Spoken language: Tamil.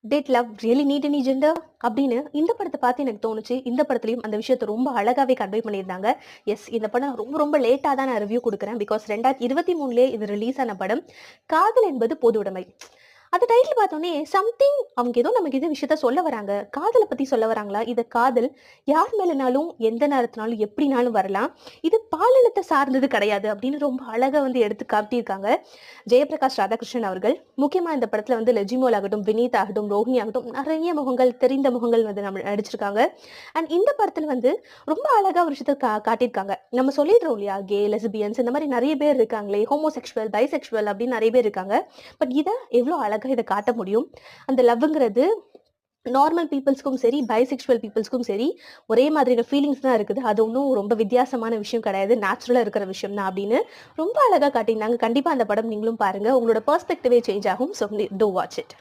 Did love really need any gender அப்படின்னு இந்த படத்தை பார்த்து எனக்கு தோணுச்சு. இந்த படத்துலயும் அந்த விஷயத்தை ரொம்ப அழகாவே கன்வே பண்ணியிருந்தாங்க. எஸ், இந்த படம் ரொம்ப ரொம்ப லேட்டா தான் நான் ரிவ்யூ கொடுக்குறேன். பிகாஸ் 2023 இது ரிலீஸ் ஆன படம். காதல் என்பது பொது உடைமை. அந்த டைட்டில் பார்த்தோன்னே சம்திங் அவங்க ஏதோ நமக்கு இது விஷயத்த சொல்ல வராங்க. காதலை பத்தி சொல்ல வராங்களா? இது காதல் யார் மேலனாலும் எந்த நேரத்தினாலும் எப்படினாலும் வரலாம். இது பாலினத்தை சார்ந்தது கிடையாது அப்படின்னு ரொம்ப அழகா எடுத்து காட்டியிருக்காங்க ஜெயபிரகாஷ் ராதாகிருஷ்ணன் அவர்கள். முக்கியமா இந்த படத்துல லெஜிமோல் ஆகட்டும், வினீத் ஆகட்டும், ரோஹினி ஆகட்டும், நிறைய முகங்கள், தெரிந்த முகங்கள் நம்ம நடிச்சிருக்காங்க. அண்ட் இந்த படத்துல ரொம்ப அழகா ஒரு விஷயத்த காட்டியிருக்காங்க. நம்ம சொல்லிடுறோம் இல்லையா, கே, லெஸ்பியன்ஸ் இந்த மாதிரி நிறைய பேர் இருக்காங்களே, ஹோமோசெக்சுவல், பைசெக்சுவல் அப்படின்னு நிறைய பேர் இருக்காங்க. பட் இதை எவ்வளோ அழகா இதை காட்ட முடியும். அந்த லவ்ங்கிறது நார்மல் பீப்புள்ஸ்க்கும் சரி, பைசெக்சுவல் பீப்புள்ஸ்க்கும் சரி ஒரே மாதிரியான ஃபீலிங்ஸ் தான் இருக்குது. அது ஒன்றும் ரொம்ப வித்தியாசமான விஷயம் கிடையாது, நேச்சுரலா இருக்கிற விஷயம் தான் அப்படின்னு ரொம்ப அழகா காட்டியிருந்தாங்க. கண்டிப்பா அந்த படம் நீங்களும் பாருங்க, உங்களோட பெர்ஸ்பெக்டிவே சேஞ்ச் ஆகும். So do watch it.